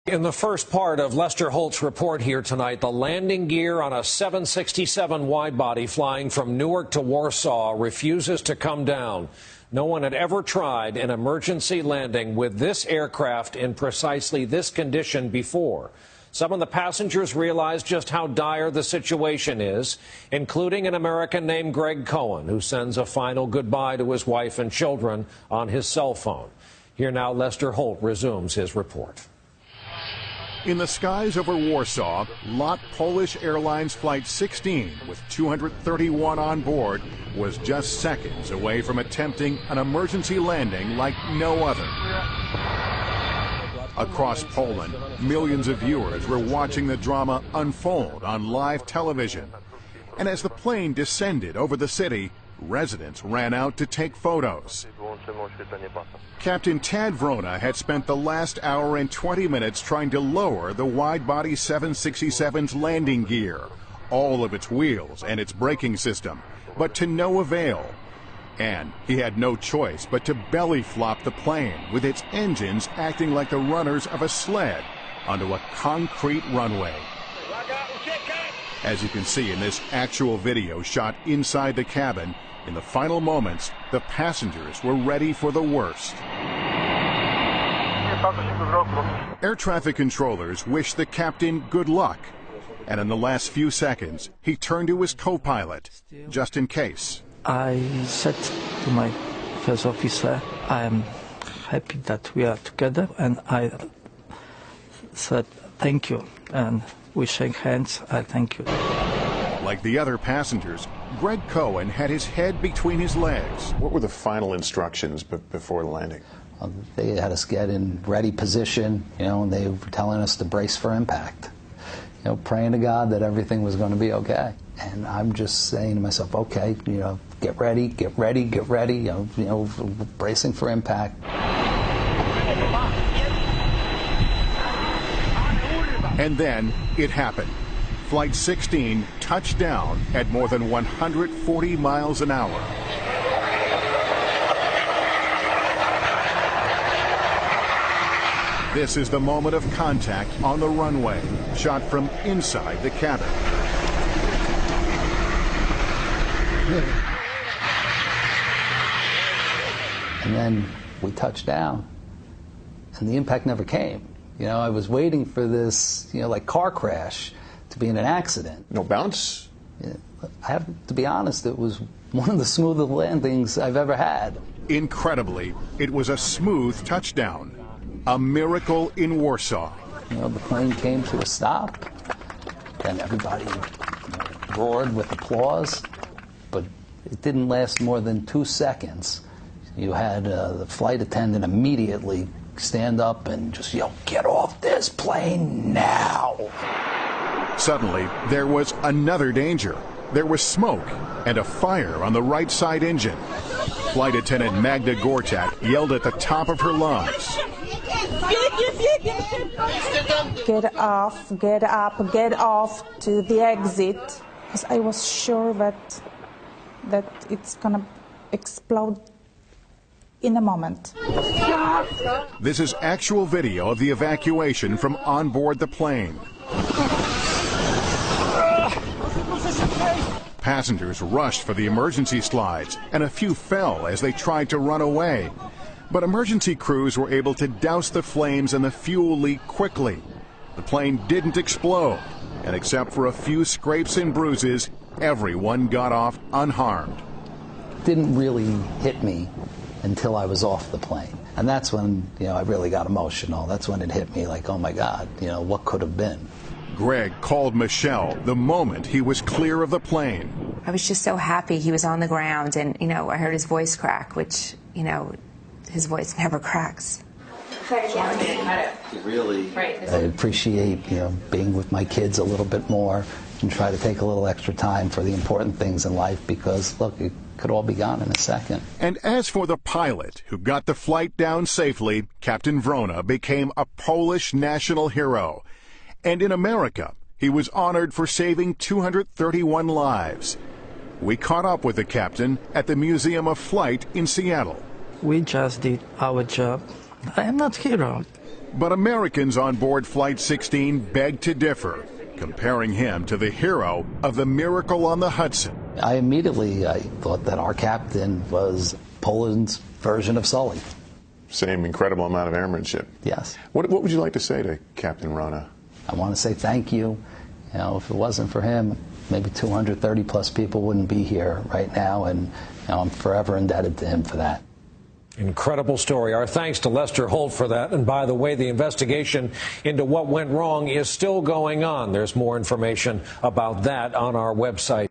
In the first part of Lester Holt's report here tonight, the landing gear on a 767 wide-body flying from Newark to Warsaw refuses to come down. No one had ever tried an emergency landing with this aircraft in precisely this condition before. Some of the passengers realized just how dire the situation is, including an American named Greg Cohen, who sends a final goodbye to his wife and children on his cell phone. Here now, Lester Holt resumes his report. In the skies over Warsaw, lot Polish Airlines Flight 16, with 231 on board, was just seconds away from attempting an emergency landing like no other. Across Poland, millions of viewers were watching the drama unfold on live television. And as the plane descended over the city, residents ran out to take photos. Captain Tad Vrona had spent the last hour and 20 minutes trying to lower the wide-body 767's landing gear, all of its wheels and its braking system, but to no avail. And he had no choice but to belly flop the plane, with its engines acting like the runners of a sled onto a concrete runway. As you can see in this actual video shot inside the cabin, in the final moments, the passengers were ready for the worst. Air traffic controllers wished the captain good luck, and in the last few seconds, he turned to his co-pilot, just in case. I said to my first officer, I am happy that we are together, and I said thank you, and we shake hands. I thank you. Like the other passengers, Greg Cohen had his head between his legs. What were the final instructions before the landing? They had us get in ready position, and they were telling us to brace for impact. Praying to God that everything was going to be okay. And I'm just saying to myself, okay, get ready, get ready, get ready, bracing for impact. And then it happened. Flight 16 touched down at more than 140 miles an hour. This is the moment of contact on the runway, shot from inside the cabin. And then we touched down, and the impact never came. I was waiting for this, like car crash to be in an accident. No bounce? I have to be honest, it was one of the smoothest landings I've ever had. Incredibly, it was a smooth touchdown. A miracle in Warsaw. The plane came to a stop, and everybody roared with applause, but it didn't last more than 2 seconds. You had the flight attendant immediately stand up and just yell, "Get off this plane now!" Suddenly, there was another danger. There was smoke and a fire on the right side engine. Flight attendant Magda Gortat yelled at the top of her lungs. Get off, get up, get off to the exit. Because I was sure that it's gonna explode in a moment. This is actual video of the evacuation from on board the plane. Passengers rushed for the emergency slides, and a few fell as they tried to run away. But emergency crews were able to douse the flames and the fuel leak quickly. The plane didn't explode, and except for a few scrapes and bruises, everyone got off unharmed. It didn't really hit me until I was off the plane. And that's when, I really got emotional. That's when it hit me like, oh my God, what could have been? Greg called Michelle the moment he was clear of the plane. I was just so happy he was on the ground, and, I heard his voice crack, which, his voice never cracks. I appreciate, being with my kids a little bit more and try to take a little extra time for the important things in life because, look, it could all be gone in a second. And as for the pilot who got the flight down safely, Captain Vrona became a Polish national hero. And in America, he was honored for saving 231 lives. We caught up with the captain at the Museum of Flight in Seattle. We just did our job. I am not hero. But Americans on board Flight 16 beg to differ, comparing him to the hero of the Miracle on the Hudson. I thought that our captain was Poland's version of Sully. Same incredible amount of airmanship. Yes. What would you like to say to Captain Rona? I want to say thank you. You know, if it wasn't for him, maybe 230 plus people wouldn't be here right now, and I'm forever indebted to him for that. Incredible story. Our thanks to Lester Holt for that. And by the way, the investigation into what went wrong is still going on. There's more information about that on our website.